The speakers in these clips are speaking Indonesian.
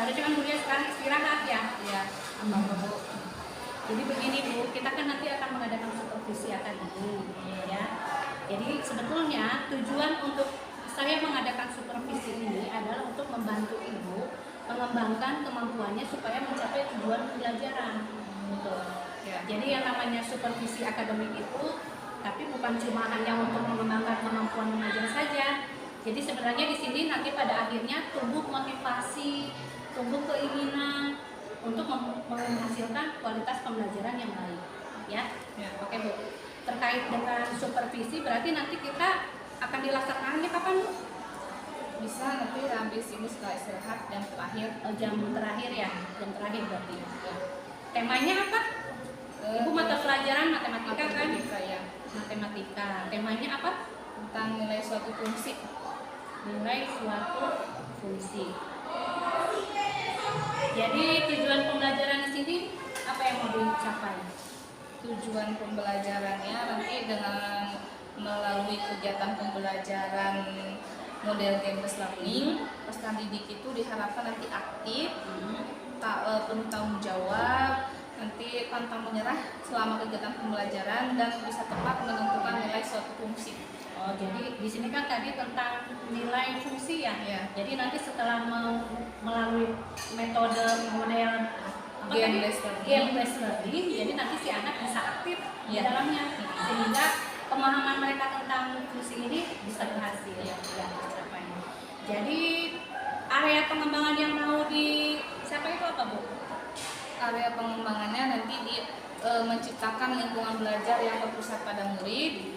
Harusnya kan kuliah sekarang istirahat ya. Iya. Bu. Jadi begini Bu, kita kan nanti akan mengadakan supervisi akademik ya. Jadi sebetulnya tujuan untuk saya mengadakan supervisi ini adalah untuk membantu Ibu mengembangkan kemampuannya supaya mencapai tujuan pembelajaran. Gitu. Ya. Jadi yang namanya supervisi akademik itu tapi bukan cuma hanya untuk mengembangkan kemampuan mengajar saja. Jadi sebenarnya di sini nanti pada akhirnya tumbuh motivasi, tumbuh keinginan untuk menghasilkan kualitas pembelajaran yang baik. Ya, oke Bu. Terkait dengan supervisi berarti nanti kita akan dilaksanakannya kapan Bu? Bisa nanti habis ini setelah istirahat jam terakhir. Jam terakhir ya, jam terakhir berarti. Ya. Temanya apa? Ibu mata pelajaran matematika kan? Ya. Matematika. Temanya apa? Tentang nilai suatu fungsi. Nilai suatu fungsi. Jadi tujuan pembelajaran di sini apa yang mau dicapai? Tujuan pembelajarannya nanti dengan melalui kegiatan pembelajaran model game-based learning, peserta didik itu diharapkan nanti aktif, penuh tanggung jawab, nanti pantang menyerah selama kegiatan pembelajaran dan bisa tepat menentukan nilai suatu fungsi. Oh, jadi di sini kan tadi tentang nilai fungsi ya. Ya. Jadi nanti setelah melalui metode model game-based learning, jadi nanti si anak bisa aktif di dalamnya, sehingga pemahaman mereka tentang fungsi ini bisa berhasil. Ya. Jadi area pengembangan yang mau siapa itu apa Bu? Area pengembangannya nanti menciptakan lingkungan belajar yang berpusat pada murid,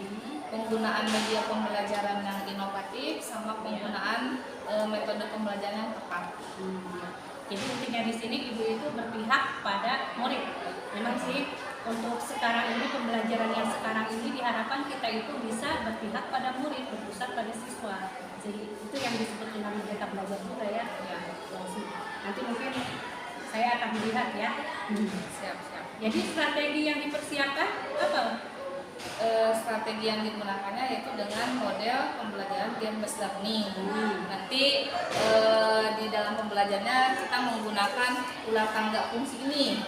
penggunaan media pembelajaran yang inovatif, sama penggunaan metode pembelajaran yang tepat. Jadi intinya di sini Ibu itu berpihak pada murid. Memang sih untuk sekarang ini pembelajaran yang sekarang ini diharapkan kita itu bisa berpihak pada murid, berpusat pada siswa. Jadi itu yang disebut dengan merdeka belajar juga ya. Nanti mungkin saya akan melihat ya. Siap. Jadi strategi yang dipersiapkan apa? Strategi yang digunakannya yaitu dengan model pembelajaran game-based learning. Nanti di dalam pembelajarannya kita menggunakan ular tangga fungsi ini.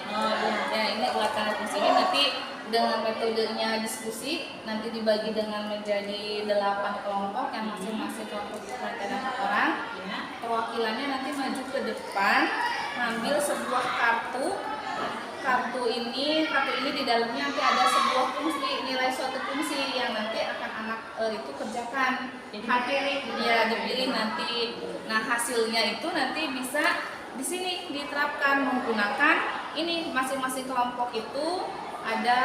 Ini ular tangga fungsi ini nanti dengan metodenya diskusi, nanti dibagi dengan menjadi 8 kelompok yang masing-masing kelompok ada 4 orang. Perwakilannya nanti maju ke depan, ngambil sebuah kartu ini di dalamnya nanti ada sebuah fungsi, nilai suatu fungsi yang nanti akan anak itu kerjakan. Dipilih nanti. Nah, hasilnya itu nanti bisa di sini diterapkan menggunakan ini masing-masing kelompok itu ada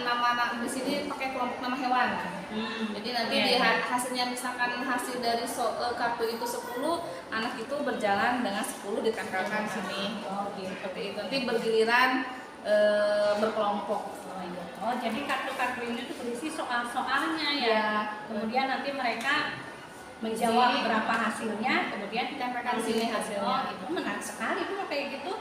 nama di sini pakai kelompok nama hewan. Jadi nanti hasilnya misalkan hasil dari kartu itu 10, anak itu berjalan dengan 10 ditempelkan di sini. Seperti itu. Nanti bergiliran berkelompok. Jadi kartu-kartu ini tuh berisi soal-soalnya ya. Kemudian nanti mereka menjawab berapa hasilnya, kemudian ditempelkan di sini hasilnya. Itu menarik sekali tuh kayak gitu.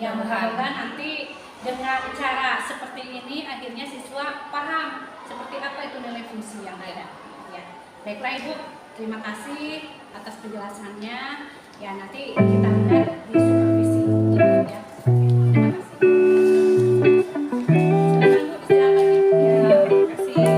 Ya, mudah-mudahan nanti dengan cara seperti ini akhirnya siswa paham seperti apa itu nilai fungsi yang ada. Ya. Baiklah Ibu, terima kasih atas penjelasannya. Ya, nanti kita lihat di supervisi ya. Terima kasih. Silakan Bu, silakan. Ya, terima kasih.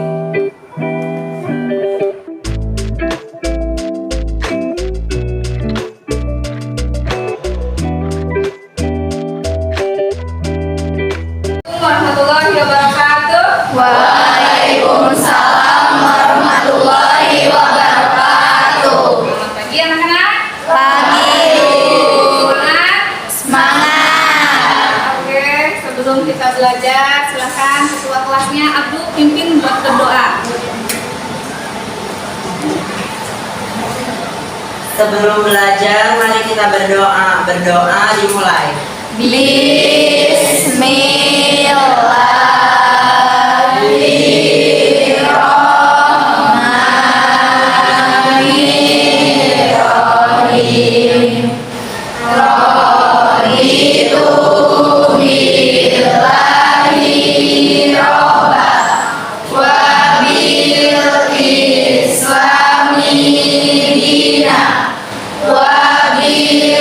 Warahmatullahi wabarakatuh. Waalaikumsalam warahmatullahi wabarakatuh. Selamat pagi anak-anak. Pagi. Semangat. Oke, sebelum kita belajar, silakan ketua kelasnya Abdu pimpin buat berdoa. Sebelum belajar, mari kita berdoa. Berdoa dimulai. Bismillahirrahmanirrahim. Raditu billahi robba wa bil islami dina wa bil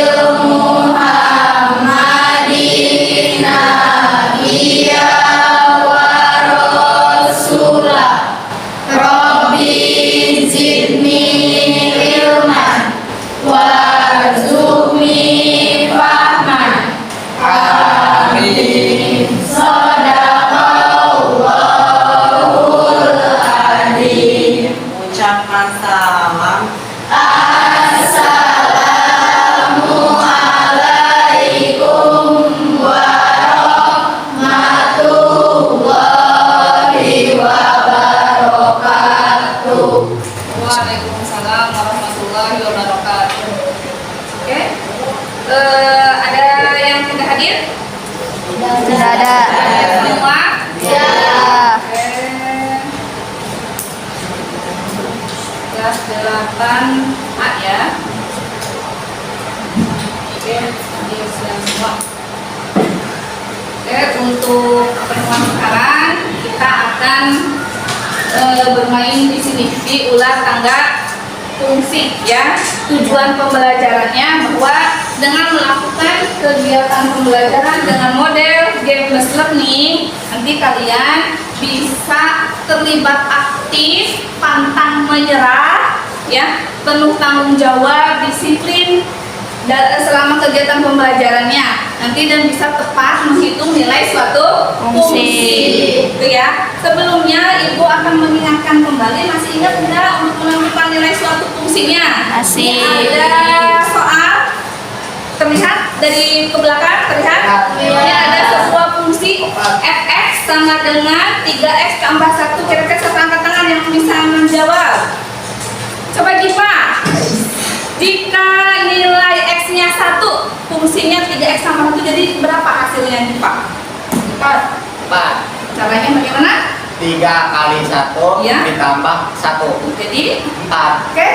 Tidak ada. Semua? Ya. Oke. Kelas 8A ya. Oke, ini semua. Oke, untuk pertemuan sekarang kita akan bermain di sini di ular tangga fungsi ya. Tujuan pembelajarannya bahwa dengan melakukan kegiatan pembelajaran dengan model game-based learning, nanti kalian bisa terlibat aktif, pantang menyerah, ya, penuh tanggung jawab, disiplin selama kegiatan pembelajarannya nanti, dan bisa tepat menghitung nilai suatu fungsi. Itu ya. Sebelumnya Ibu akan mengingatkan kembali, masih ingat tidak untuk menentukan nilai suatu fungsinya? Masih. Ada soal terlihat dari ke belakang, terlihat? Ini ada sebuah fungsi fx sama dengan 3x tambah 1. Kira-kira siapa angkat tangan yang bisa menjawab? Coba Giva. Jika nilai x-nya 1, fungsinya 3x tambah 1, jadi berapa hasilnya Giva? 4. Caranya bagaimana? 3 kali 1 Ya. ditambah 1. Jadi 4. oke,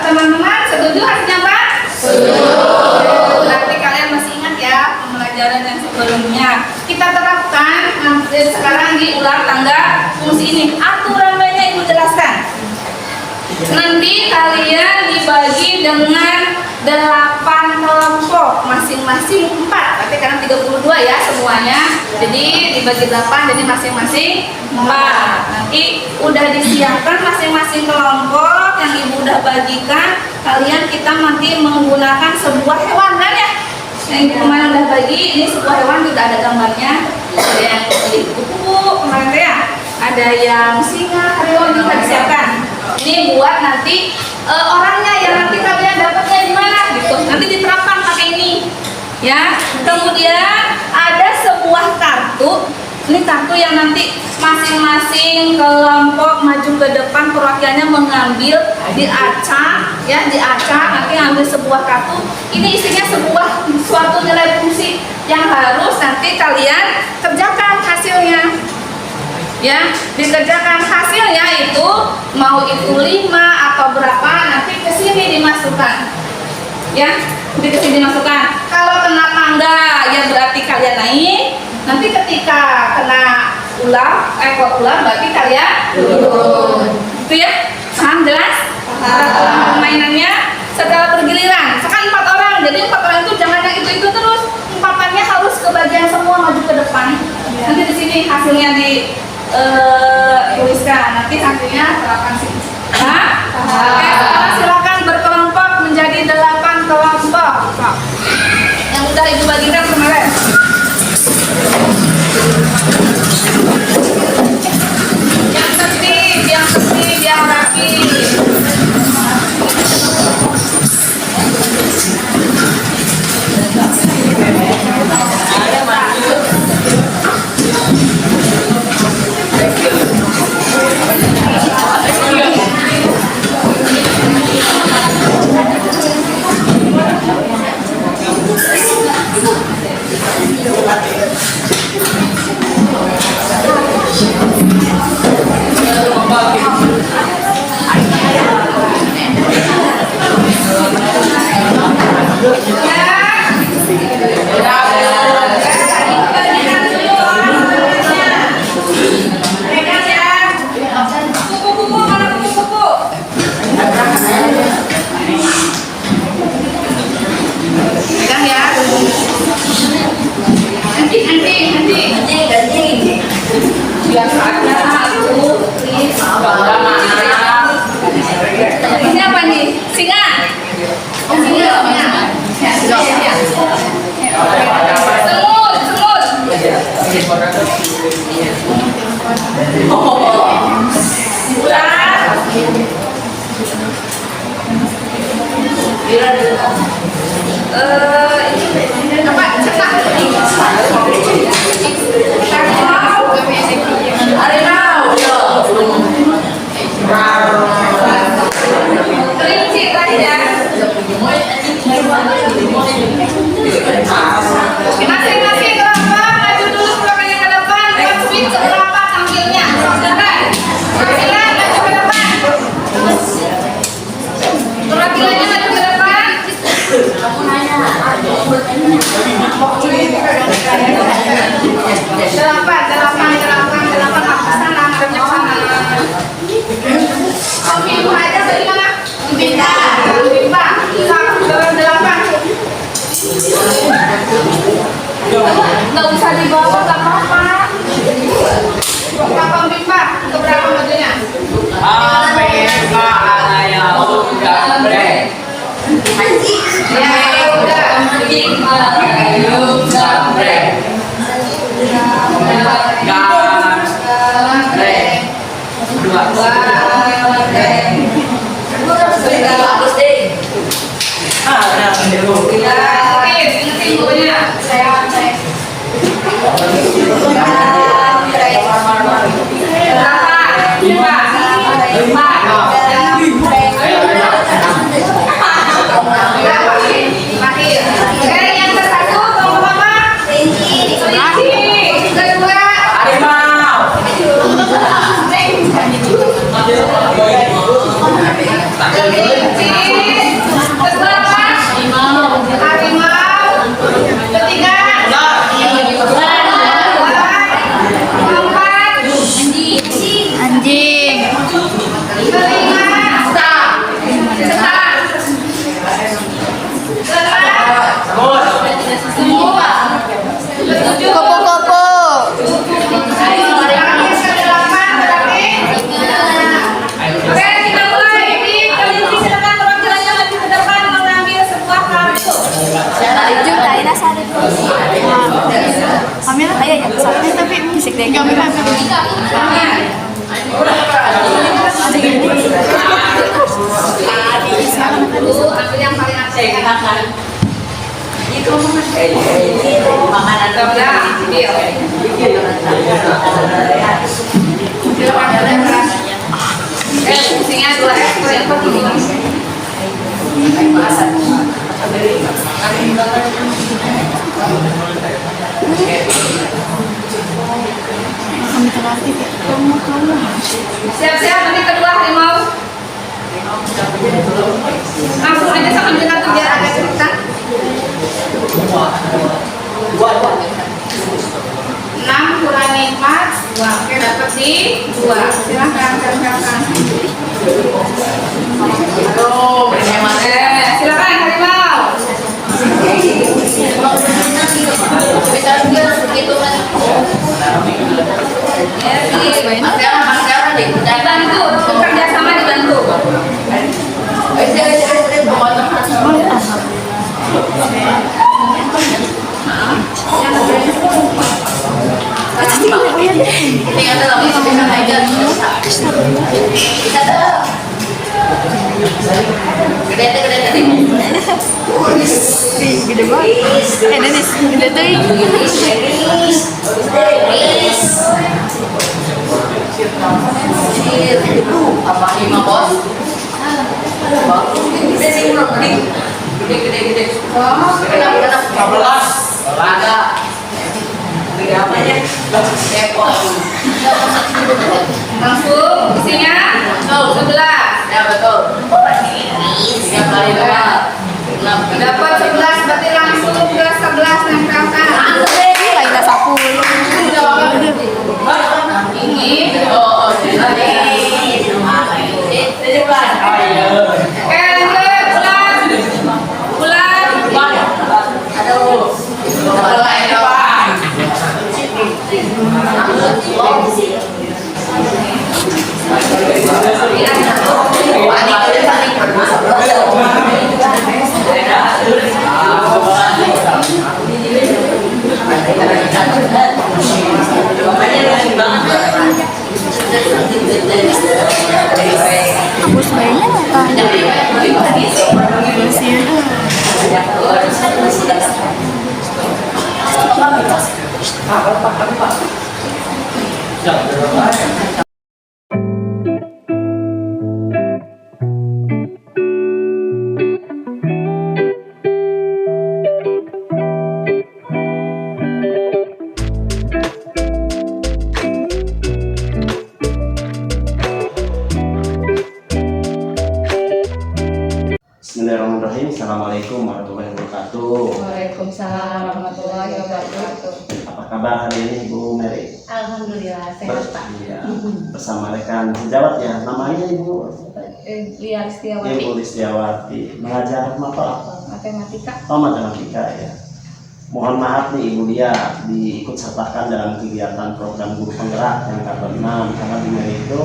teman-teman setuju hasilnya apa? Setuju. Berarti kalian masih ingat ya pembelajaran yang sebelumnya. Kita terapkan sekarang di ular tangga fungsi ini. Aturan mainnya Ibu jelaskan. Nanti kalian dibagi dengan 8 kelompok, masing-masing 4. Berarti karena 32 ya semuanya. Jadi dibagi 8, jadi masing-masing 4. Nanti udah disiapkan masing-masing kelompok yang Ibu udah bagikan. Kalian kita nanti menggunakan sebuah hewan kan ya? Yang Ibu kemarin udah bagi, ini sebuah hewan tidak ada gambarnya. Ada yang kupu-kupu kemarin ya. Ada yang singa, harimau juga disiapkan. Ini buat nanti orangnya yang nanti kalian dapatnya di mana gitu. Nanti diterapkan pakai ini. Ya. Kemudian ada sebuah kartu. Ini kartu yang nanti masing-masing kelompok maju ke depan, perwakilannya mengambil, diacak, ya, diacak, nanti ambil sebuah kartu. Ini isinya suatu nilai fungsi yang harus nanti kalian kerjakan hasilnya. Ya, dikerjakan hasilnya itu mau itu 5 atau berapa, nanti ke sini dimasukkan. Ya, nanti ke sini dimasukkan. Kalau kena tangga ya berarti kalian naik. Nanti ketika kena ekor ular berarti kalian turun. Itu ya? Paham, jelas? Paham. Permainannya setelah bergiliran. Sekarang 4 orang. Jadi 4 orang itu jangan yang itu terus. 4-nya harus kebagian semua maju ke depan. Nanti di sini hasilnya tuliskan, nanti hasilnya terapkan sini. Nah, oke, sekarang silakan berkelompok menjadi 8 kelompok. Yang udah Ibu bagikan kemarin. Yang tertib, yang rapi. Ini apa nih? Singa? Kelinci tadi ya. Masing-masing kelompok Siap-siap, nanti kedua harimau. Langsung aja sama dengan tuh biar agak cepetan. 6 kurangi 4, 2. Oke, dapat di 2. Silahkan, silakan. Silakan harimau. Dibantu, bekerja sama dibantu. Gede banget. Denis, gede tuh. Apa 5 bos? Gede sih belum gede. Oh, gede. 15. Ada. Berapa aja? Ekor. Langsung isinya 11. Ya betul. 3 kali 2. Dapat 11, berarti langsung ke 11 nempelkan. Lainnya 10. Ini. Oke, lanjut bulan. Aduh. Hapus bayinya Bismillahirrahmanirrahim. Assalamualaikum warahmatullahi wabarakatuh. Waalaikumsalam warahmatullahi wabarakatuh. Apa kabar hari ini Ibu Mary? Alhamdulillah sehat Pak. Iya, bersama rekan sejawat ya. Namanya Ibu? Lia Listiawati, Ibu Listiawati. Mengajar apa? matematika. Oh, matematika ya. Mohon maaf nih Ibu Lia diikut sertakan dalam kegiatan program guru penggerak yang ke-6 karena Bu Mary itu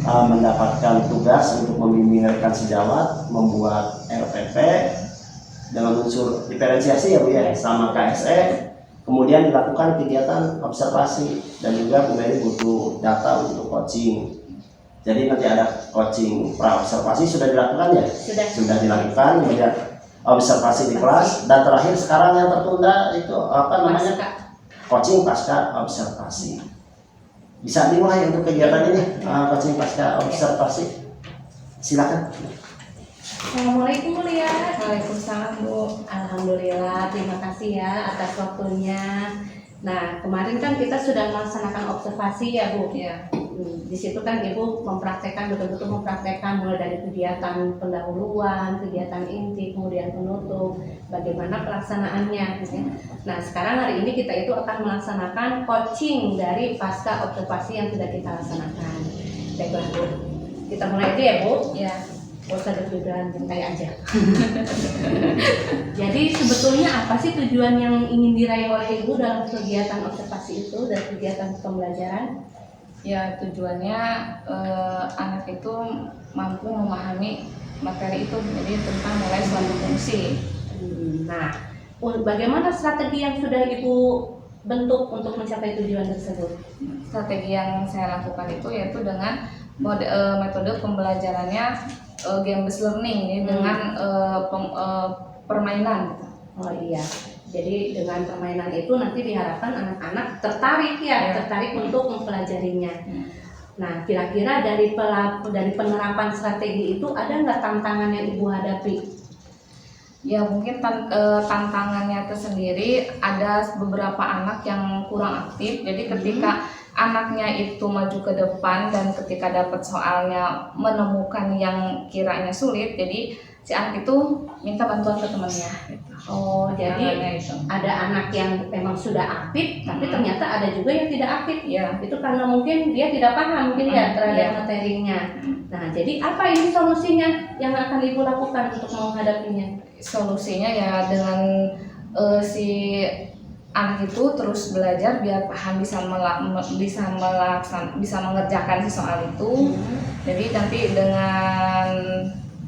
mendapatkan tugas untuk membimbing rekan sejawat membuat RPP dengan unsur diferensiasi ya Bu ya, sama KSE. Kemudian dilakukan kegiatan observasi dan juga Bu Mary butuh data untuk coaching. Jadi nanti ada coaching pra observasi sudah dilakukan ya? Sudah dilakukan, kemudian observasi di kelas, dan terakhir sekarang yang tertunda itu apa namanya? Coaching pasca observasi. Bisa dimulai untuk kegiatan ini, coaching pasca observasi. Silakan. Assalamualaikum Bu Lia. Waalaikumsalam Bu. Alhamdulillah, terima kasih ya atas waktunya. Nah, kemarin kan kita sudah melaksanakan observasi ya Bu. Ya. Di situ kan Ibu betul-betul mempraktekkan mulai dari kegiatan pendahuluan, kegiatan inti, kemudian penutup, bagaimana pelaksanaannya. Gitu ya. Nah, sekarang hari ini kita itu akan melaksanakan coaching dari pasca observasi yang sudah kita laksanakan. Baiklah Bu, kita mulai aja ya Bu. Ya. Gak usah deg-degan, santai aja. Jadi sebetulnya apa sih tujuan yang ingin diraih oleh Ibu dalam kegiatan observasi itu dan kegiatan pembelajaran? Ya, tujuannya anak itu mampu memahami materi itu, jadi tentang nilai suatu fungsi. Nah, bagaimana strategi yang sudah Ibu bentuk untuk mencapai tujuan tersebut? Strategi yang saya lakukan itu yaitu dengan metode pembelajarannya game-based learning, ini dengan permainan. Gitu. Oh iya. Jadi dengan permainan itu nanti diharapkan anak-anak tertarik tertarik untuk mempelajarinya. Nah, kira-kira dari penerapan strategi itu ada nggak tantangan yang Ibu hadapi? Ya, mungkin tantangannya tersendiri ada beberapa anak yang kurang aktif. Jadi ketika anaknya itu maju ke depan dan ketika dapat soalnya menemukan yang kiranya sulit, jadi si anak itu minta bantuan ke temannya. Gitu. Oh, jadi ada anak yang memang sudah aktif, tapi ternyata ada juga yang tidak aktif. Ya. Itu karena mungkin dia tidak paham terhadap materinya. Nah, jadi apa ini solusinya yang akan Ibu lakukan untuk menghadapinya? Solusinya ya dengan si anak itu terus belajar biar paham, bisa mengerjakan si soal itu. Jadi nanti dengan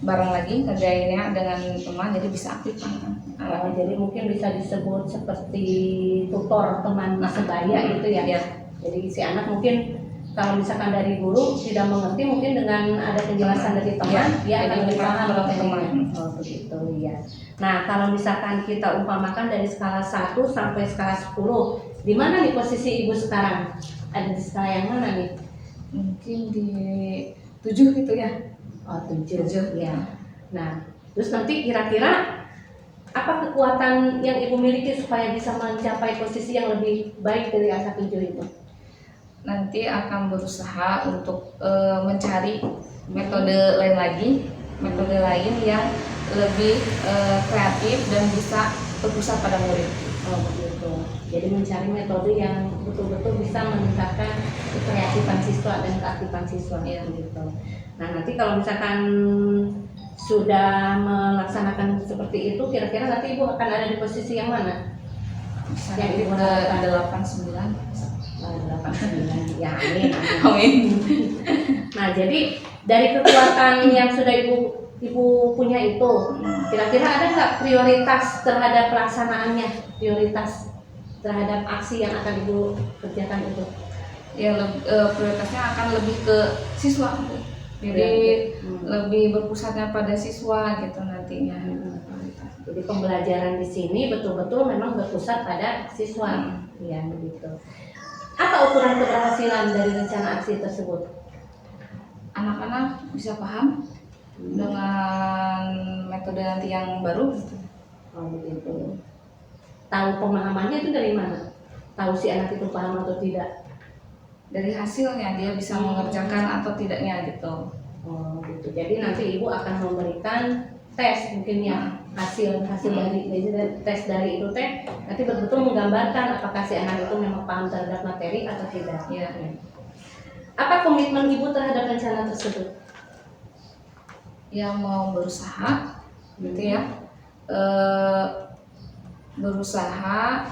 bareng lagi kerjainnya dengan teman, jadi bisa aktif kan. Jadi mungkin bisa disebut seperti tutor teman sebaya gitu ya. Jadi si anak mungkin kalau misalkan dari guru tidak mengerti, mungkin dengan ada penjelasan dari teman dia akan lebih paham materinya. Oh begitu ya. Nah, kalau misalkan kita umpamakan dari skala 1 sampai skala 10, di mana nih posisi Ibu sekarang? Ada di skala yang mana nih? Mungkin di 7 gitu ya. Oh 7 ya. Nah, terus nanti kira-kira apa kekuatan yang Ibu miliki supaya bisa mencapai posisi yang lebih baik dari angka 7 itu? Nanti akan berusaha untuk mencari metode lain yang lebih kreatif dan bisa berpusat pada murid. Oh begitu. Jadi mencari metode yang betul-betul bisa meningkatkan kreatifan siswa dan keaktifan siswa gitu. Nah, nanti kalau misalkan sudah melaksanakan seperti itu, kira-kira nanti Ibu akan ada di posisi yang mana? Yang Ibu harapkan 89. Ya, amin. Nah, jadi dari kekuatan yang sudah Ibu punya itu, kira-kira ada nggak prioritas terhadap pelaksanaannya, prioritas terhadap aksi yang akan Ibu kerjakan itu? Ya, prioritasnya akan lebih ke siswa, jadi lebih berpusatnya pada siswa gitu nantinya. Jadi pembelajaran di sini betul-betul memang berpusat pada siswa, ya begitu. Apa ukuran keberhasilan dari rencana aksi tersebut? Anak-anak bisa paham dengan metode nanti yang baru. Oh begitu. Tahu pemahamannya itu dari mana? Tahu si anak itu paham atau tidak? Dari hasilnya dia bisa mengerjakan atau tidaknya gitu. Oh gitu. Jadi nanti Ibu akan memberikan tes mungkin ya, hasil dari tes dari itu nanti betul-betul menggambarkan apakah si anak itu memang paham terhadap materi atau tidak. Ya. Apa komitmen Ibu terhadap rencana tersebut? Ya, mau berusaha gitu ya, berusaha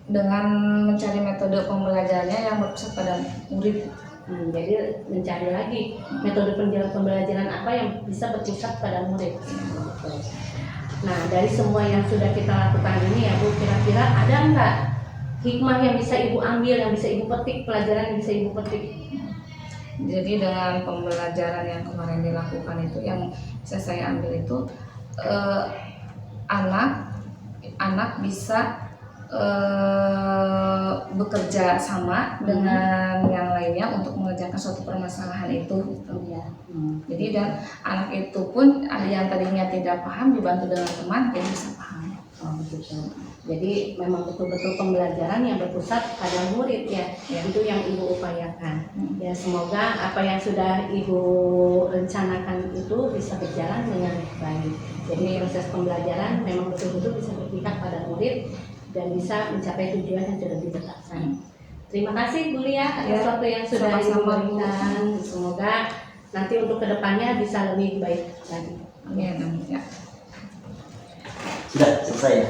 dengan mencari metode pembelajarannya yang berpusat pada murid. Jadi mencari lagi metode pembelajaran apa yang bisa berpusat pada murid. Nah, dari semua yang sudah kita lakukan ini ya Bu, kira-kira ada nggak hikmah yang bisa Ibu ambil, yang bisa Ibu petik, pelajaran yang bisa Ibu petik? Jadi dengan pembelajaran yang kemarin dilakukan itu, yang bisa saya ambil itu anak bisa bekerja sama dengan yang lainnya untuk mengerjakan suatu permasalahan itu. Jadi dan anak itu pun ada yang tadinya tidak paham dibantu dengan teman dia bisa paham. Jadi memang betul-betul pembelajaran yang berpusat pada murid ya, itu yang Ibu upayakan. Ya semoga apa yang sudah Ibu rencanakan itu bisa berjalan dengan baik. Jadi proses pembelajaran memang betul-betul bisa berpihak pada murid dan bisa mencapai tujuan yang sudah ditetapkan. Terima kasih Bu Lia atas waktu yang sudah Ibu berikan. Semoga nanti untuk kedepannya bisa lebih baik lagi. Amin. Ya. Sudah selesai ya?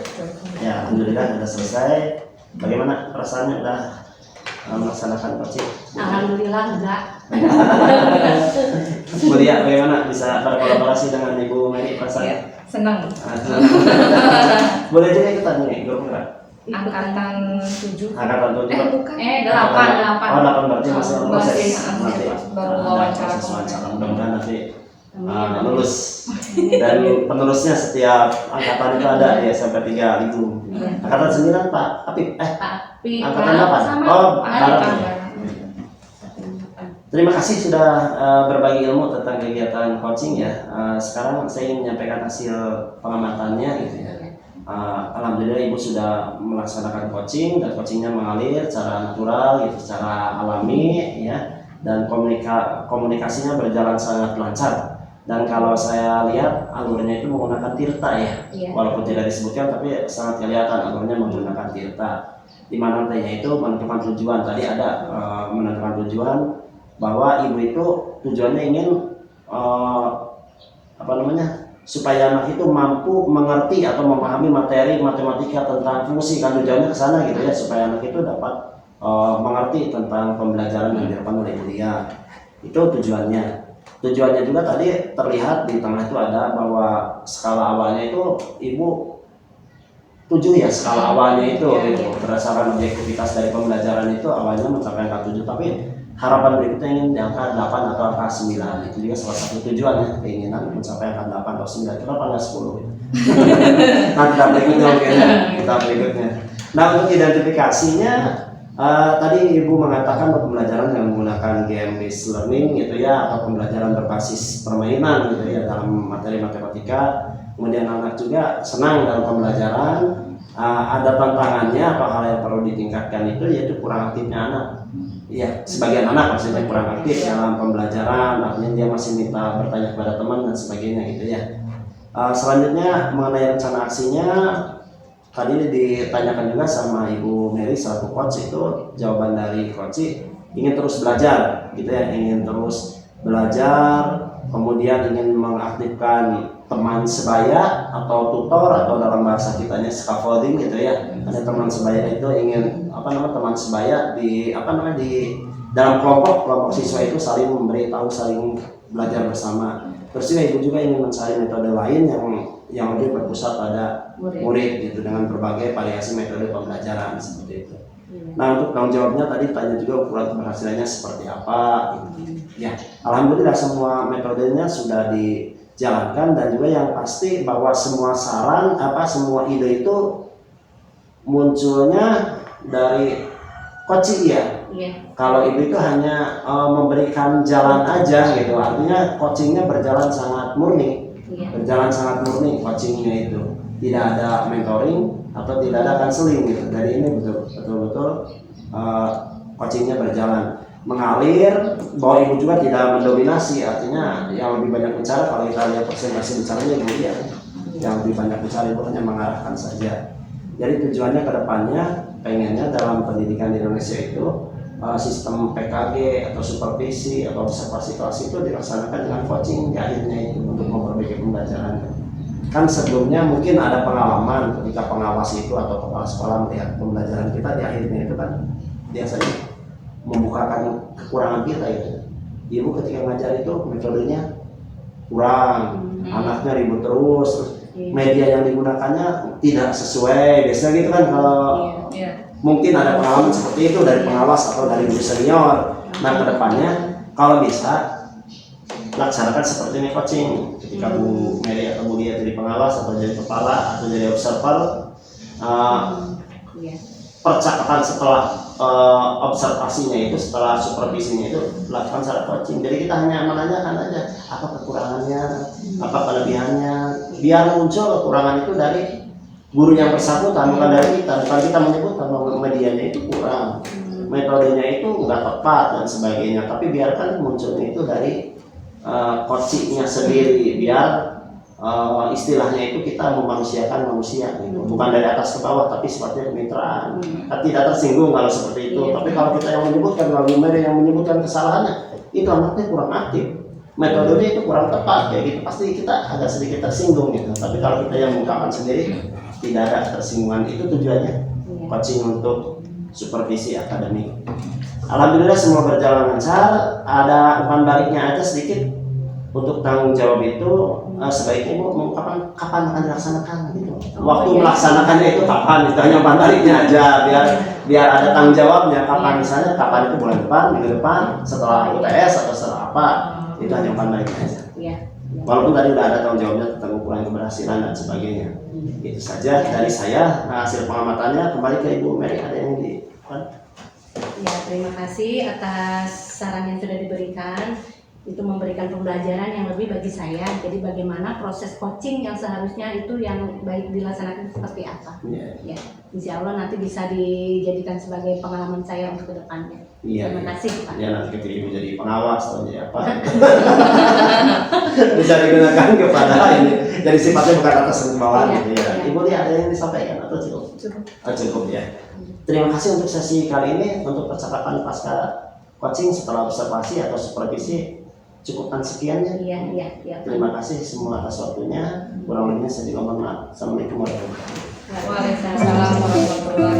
Ya, alhamdulillah sudah selesai. Bagaimana perasaannya udah melaksanakan coaching? Alhamdulillah enggak. Bu Lia, bagaimana bisa berkolaborasi dengan Ibu Mary perasaannya? Senang. Boleh juga ikutan nih, grup gerak. Angkatan 7. Angkatan 7. Bukan. 8. Oh, 8 berarti masih proses. Masih baru Ada wawancara. proses wawancara. Mudah-mudahan nanti lulus. Dan penerusnya setiap angkatan itu ada di SMP 3 Ligung. Angkatan 9 Pak Apip. Angkatan 8. Oh, Barat. Terima kasih sudah berbagi ilmu tentang kegiatan coaching ya. Sekarang saya ingin menyampaikan hasil pengamatannya gitu ya. Alhamdulillah Ibu sudah melaksanakan coaching dan coachingnya mengalir secara natural gitu, secara alami ya, dan komunikasinya berjalan sangat lancar. Dan kalau saya lihat alurnya itu menggunakan tirta ya, walaupun tidak disebutkan tapi sangat kelihatan alurnya menggunakan tirta. Di mana nantinya itu menentukan tujuan. Tadi ada menentukan tujuan bahwa Ibu itu tujuannya ingin supaya anak itu mampu mengerti atau memahami materi matematika tentang fungsi, kan tujuannya ke sana gitu ya, supaya anak itu dapat mengerti tentang pembelajaran yang dilakukan oleh Ibu Lia. Itu tujuannya. Tujuannya juga tadi terlihat di tengah itu ada bahwa skala awalnya itu Ibu 7 ya, skala awalnya itu gitu. Berdasarkan objektivitas dari pembelajaran itu awalnya mencapai angka 7, tapi harapan berikutnya ingin di angka 8 atau angka 9. Itu juga salah satu tujuannya, keinginan mencapai angka 8 atau 9. Kenapa nggak 10 gitu? Nah, kita berikutnya mungkin ya, kita berikutnya. Nah, untuk identifikasinya tadi Ibu mengatakan bahwa pembelajaran yang menggunakan game based learning gitu ya, atau pembelajaran berbasis permainan gitu ya dalam materi matematika. Kemudian anak juga senang dalam pembelajaran. Ada tantangannya atau hal yang perlu ditingkatkan itu yaitu kurang aktifnya anak. Iya, sebagian anak maksudnya kurang aktif dalam pembelajaran, artinya dia masih minta bertanya kepada teman dan sebagainya gitu ya. Selanjutnya mengenai rencana aksinya, tadi ditanyakan juga sama Ibu Mary selaku coach, itu jawaban dari coach ingin terus belajar gitu ya, ingin terus belajar, kemudian ingin mengaktifkan teman sebaya atau tutor, atau dalam bahasa kitanya scaffolding gitu ya. Ada teman sebaya itu ingin teman sebaya di dalam kelompok siswa itu saling memberitahu, saling belajar bersama. Terus Ibu juga ingin mencari metode lain yang lebih berpusat pada murid gitu, dengan berbagai variasi metode pembelajaran seperti itu. Nah, untuk tanggung jawabnya tadi tanya juga ukuran keberhasilannya seperti apa gitu. Ya, alhamdulillah semua metodenya sudah dijalankan, dan juga yang pasti bahwa semua saran semua ide itu munculnya dari coaching ya. Kalau Ibu itu hanya memberikan jalan aja gitu, artinya coachingnya berjalan sangat murni, coachingnya itu tidak ada mentoring atau tidak ada counseling gitu. Dari ini betul-betul coachingnya berjalan mengalir, bahwa Ibu juga tidak mendominasi, artinya yang lebih banyak bicara. Kalau kita lihat presentasi bicaranya Ibu ya, yang lebih banyak bicara Ibu hanya mengarahkan saja. Jadi tujuannya ke depannya pengennya dalam pendidikan di Indonesia itu sistem PKG atau supervisi atau observasi kelas itu dilaksanakan dengan coaching di akhirnya itu untuk memperbaiki pembelajaran. Kan sebelumnya mungkin ada pengalaman ketika pengawas itu atau kepala sekolah melihat pembelajaran kita di akhirnya itu kan biasanya membukakan kekurangan kita itu. Ibu ketika ngajar itu metodenya kurang, anaknya ribut terus media yang digunakannya tidak sesuai. Biasanya gitu kan kalau Iya. mungkin ada pengalaman seperti itu dari pengawas atau dari guru senior. Nah kedepannya kalau bisa laksanakan seperti ini coaching. Ketika Bu Mary atau Bu Dia jadi pengawas atau jadi kepala atau jadi observer, percakapan setelah observasinya itu, setelah supervisinya itu lakukan secara coaching. Jadi kita hanya menanyakan aja apa kekurangannya, apa kelebihannya, biar muncul kekurangan itu dari guru yang bersangkutan, bukan dari kita. Bukan kita menyebut bahwa medianya itu kurang, metodenya itu nggak tepat dan sebagainya, tapi biarkan munculnya itu dari coachingnya sendiri, biar istilahnya itu kita memanusiakan manusia gitu. Bukan dari atas ke bawah, tapi sifatnya kemitraan. Tidak tersinggung kalau seperti itu. Tapi kalau kita yang menyebutkan, kalau yang menyebutkan kesalahannya, itu anaknya kurang aktif, metodenya itu kurang tepat, kayak gitu, pasti kita agak sedikit tersinggung gitu. Tapi kalau kita yang mengungkapkan sendiri, tidak ada tersinggungan. Itu tujuannya coaching untuk supervisi akademik. Alhamdulillah semua berjalan lancar. Ada umpan baliknya aja sedikit. Untuk tanggung jawab itu sebaiknya Bu mengungkapkan kapan akan dilaksanakan gitu. Waktu melaksanakannya itu kapan, itu hanya umpan baliknya aja, biar ada tanggung jawabnya. Kapan misalnya, kapan itu bulan depan, minggu depan, setelah UTS atau setelah apa, itu hanya umpan baliknya aja. Walaupun tadi udah ada tanggung jawabnya tentang ukuran keberhasilan dan sebagainya. Itu saja dari saya. Hasil pengamatannya kembali ke Ibu Mary, ada yang di Ya, terima kasih atas saran yang sudah diberikan. Itu memberikan pembelajaran yang lebih bagi saya. Jadi bagaimana proses coaching yang seharusnya itu yang baik dilaksanakan seperti apa. Ya, insya Allah nanti bisa dijadikan sebagai pengalaman saya untuk kedepannya. Terima kasih Pak. Ya nanti ketika Ibu jadi pengawas atau jadi apa bisa digunakan kepada ini. Jadi sifatnya bukan atas dan bawah gitu ya. Ibu dia ada yang disampaikan atau cukup? Cukup ya. Terima kasih untuk sesi kali ini. Untuk percakapan pasca coaching setelah observasi atau supervisi cukupkan sekiannya. Iya. Terima kasih semua atas waktunya. Kurang lebihnya saya juga mohon maaf. Assalamualaikum warahmatullahi wabarakatuh. Waalaikumsalam warahmatullahi